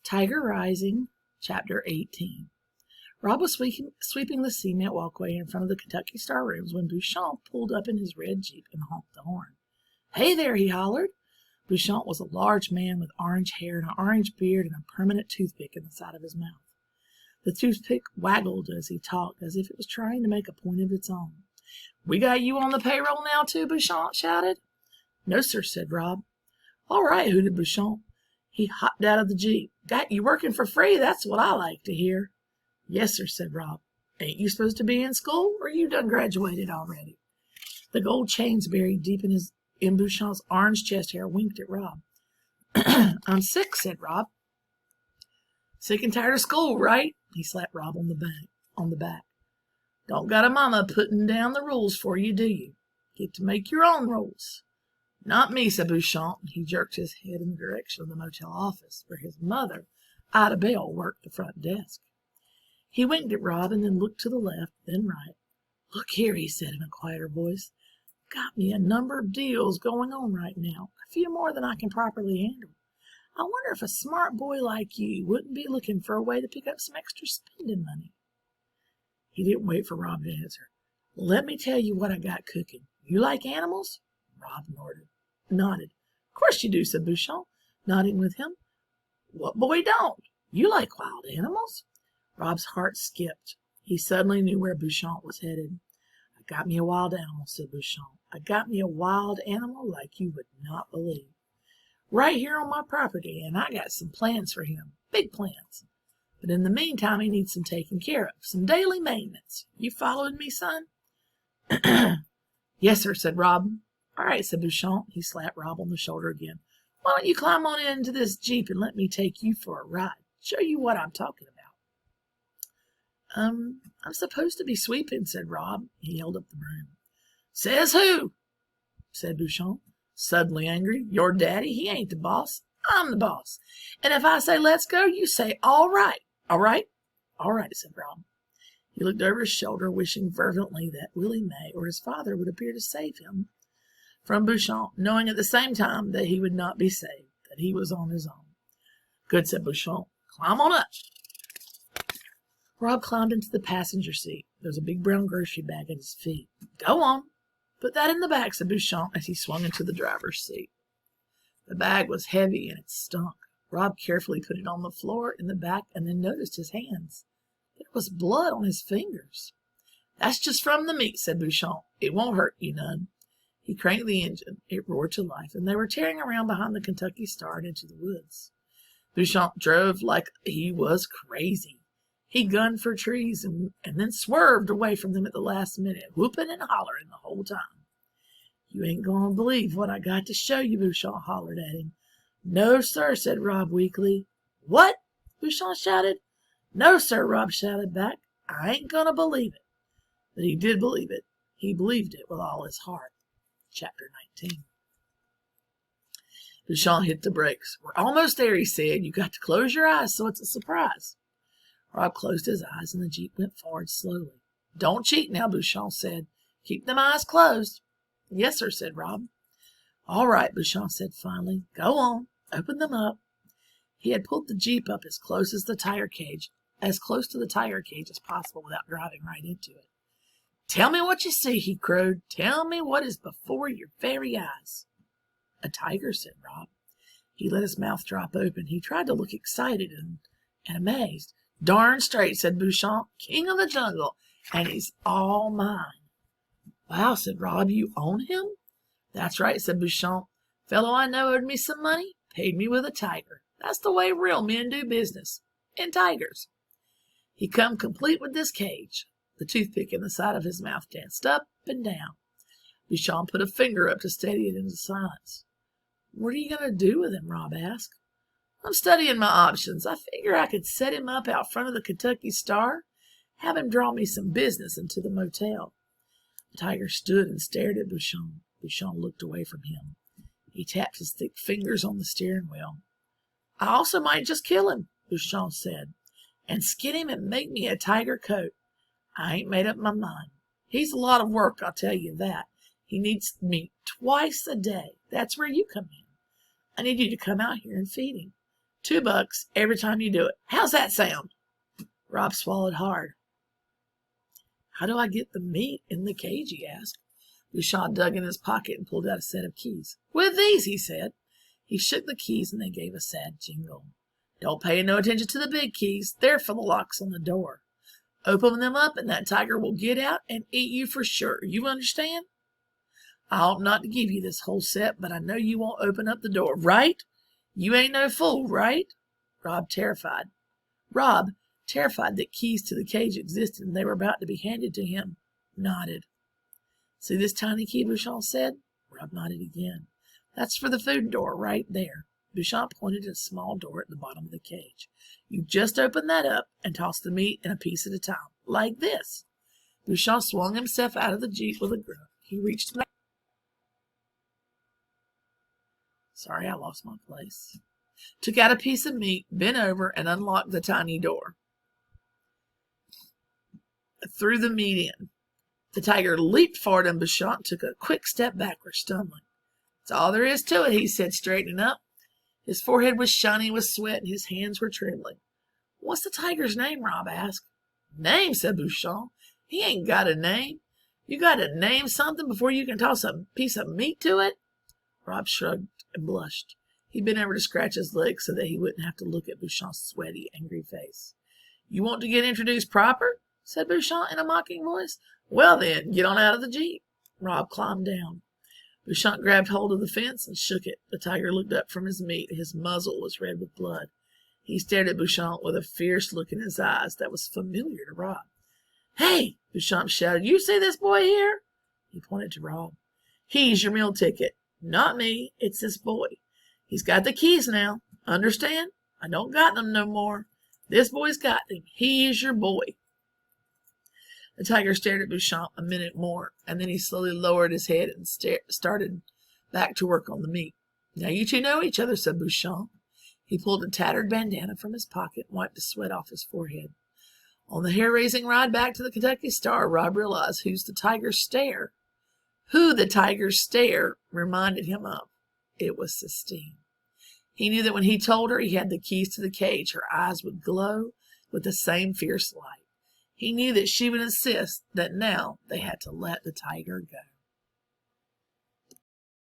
Tiger Rising, Chapter 18. Rob was sweeping the cement walkway in front of the Kentucky Star rooms when Beauchamp pulled up in his red Jeep and honked the horn. "Hey there," he hollered. Beauchamp was a large man with orange hair and an orange beard and a permanent toothpick in the side of his mouth. The toothpick waggled as he talked, as if it was trying to make a point of its own. "We got you on the payroll now, too?" Beauchamp shouted. "No, sir," said Rob. "All right," hooted Beauchamp. He hopped out of the Jeep. "Got you working for free? That's what I like to hear." "Yes, sir," said Rob. "Ain't you supposed to be in school, or you done graduated already?" The gold chains buried deep in Beauchamp's orange chest hair winked at Rob. "I'm sick," said Rob. "Sick and tired of school, right?" He slapped Rob on the back. "Don't got a mama putting down the rules for you, do you? Get to make your own rules." "Not me," said Beauchamp, and he jerked his head in the direction of the motel office, where his mother, Ida Bell, worked the front desk. He winked at Rob and then looked to the left, then right. "Look here," he said in a quieter voice. "Got me a number of deals going on right now, a few more than I can properly handle. I wonder if a smart boy like you wouldn't be looking for a way to pick up some extra spending money." He didn't wait for Rob to answer. "Let me tell you what I got cooking. You like animals?" Rob nodded. "Of course you do," said Beauchamp, nodding with him. "What boy don't? You like wild animals?" Rob's heart skipped. He suddenly knew where Beauchamp was headed. "I got me a wild animal," said Beauchamp. "I got me a wild animal like you would not believe. Right here on my property, and I got some plans for him. Big plans. But in the meantime, he needs some taking care of, some daily maintenance. You following me, son?" "Yes, sir," said Rob. "All right," said Beauchamp. He slapped Rob on the shoulder again. "Why don't you climb on into this Jeep and let me take you for a ride? Show you what I'm talking about." I'm supposed to be sweeping," said Rob. He held up the broom. "Says who?" said Beauchamp, suddenly angry. "Your daddy, he ain't the boss. I'm the boss. And if I say let's go, you say all right. All right?" "All right," said Rob. He looked over his shoulder, wishing fervently that Willie May or his father would appear to save him from Beauchamp, knowing at the same time that he would not be saved, that he was on his own. "Good," said Beauchamp. "Climb on up." Rob climbed into the passenger seat. There was a big brown grocery bag at his feet. "Go on. Put that in the back," said Beauchamp as he swung into the driver's seat. The bag was heavy and it stunk. Rob carefully put it on the floor in the back and then noticed his hands. There was blood on his fingers. "That's just from the meat," said Beauchamp. "It won't hurt you none." He cranked the engine. It roared to life, and they were tearing around behind the Kentucky Star and into the woods. Beauchamp drove like he was crazy. He gunned for trees and then swerved away from them at the last minute, whooping and hollering the whole time. "You ain't going to believe what I got to show you," Beauchamp hollered at him. "No, sir," said Rob weakly. "What?" Beauchamp shouted. "No, sir," Rob shouted back. "I ain't going to believe it." But he did believe it. He believed it with all his heart. Chapter 19. Beauchamp hit the brakes. "We're almost there," he said. "You got to close your eyes so it's a surprise." Rob closed his eyes and the Jeep went forward slowly. "Don't cheat now," Beauchamp said. "Keep them eyes closed." "Yes, sir," said Rob. "All right," Beauchamp said finally. "Go on. Open them up." He had pulled the Jeep up as close to the tire cage as possible without driving right into it. "Tell me what you see," he crowed. "Tell me what is before your very eyes." "A tiger," said Rob. He let his mouth drop open. He tried to look excited and amazed. "Darn straight," said Beauchamp. "King of the jungle, and he's all mine." "Wow," said Rob. "You own him?" "That's right," said Beauchamp. "Fellow I know owed me some money, paid me with a tiger. That's the way real men do business. And tigers." He come complete with this cage. The toothpick in the side of his mouth danced up and down. Beauchamp put a finger up to steady it into silence. "What are you going to do with him?" Rob asked. "I'm studying my options. I figure I could set him up out front of the Kentucky Star, have him draw me some business into the motel." The tiger stood and stared at Beauchamp. Beauchamp looked away from him. He tapped his thick fingers on the steering wheel. "I also might just kill him," Beauchamp said, "and skin him and make me a tiger coat. I ain't made up my mind. He's a lot of work, I'll tell you that. He needs me twice a day. That's where you come in. I need you to come out here and feed him. $2 every time you do it. How's that sound? Rob swallowed hard. How do I get the meat in the cage, he asked. Bouchon dug in his pocket and pulled out a set of keys. With these, he said. He shook the keys and they gave a sad jingle. Don't pay no attention to the big keys. They're for the locks on the door. Open them up and that tiger will get out and eat you for sure. You understand? I ought not to give you this whole set, but I know you won't open up the door, right? You ain't no fool, right? Rob, terrified that keys to the cage existed and they were about to be handed to him, nodded. See this tiny key, Bouchon said? Rob nodded again. That's for the food door right there. Bouchon pointed at a small door at the bottom of the cage. You just open that up and toss the meat in a piece at a time, like this. Bouchon swung himself out of the Jeep with a grunt. He reached back. Sorry, I lost my place. Took out a piece of meat, bent over, and unlocked the tiny door. Threw the meat in. The tiger leaped forward and Bouchon took a quick step backward, stumbling. That's all there is to it, he said, straightening up. His forehead was shiny with sweat and his hands were trembling. What's the tiger's name? Rob asked. Name, said Bouchon. He ain't got a name. You got to name something before you can toss a piece of meat to it? Rob shrugged and blushed. He bent over to scratch his leg so that he wouldn't have to look at Bouchon's sweaty, angry face. You want to get introduced proper? Said Bouchon in a mocking voice. Well then, get on out of the Jeep. Rob climbed down. Bouchon grabbed hold of the fence and shook it. The tiger looked up from his meat. His muzzle was red with blood. He stared at Bouchon with a fierce look in his eyes that was familiar to Rob. Hey, Bouchon shouted, you see this boy here? He pointed to Rob. He's your meal ticket. Not me. It's this boy. He's got the keys now. Understand? I don't got them no more. This boy's got them. He is your boy. The tiger stared at Bouchon a minute more, and then he slowly lowered his head and started back to work on the meat. Now you two know each other, said Bouchon. He pulled a tattered bandana from his pocket and wiped the sweat off his forehead. On the hair-raising ride back to the Kentucky Star, Rob realized who the tiger's stare reminded him of. It was Sistine. He knew that when he told her he had the keys to the cage, her eyes would glow with the same fierce light. He knew that she would insist that now they had to let the tiger go.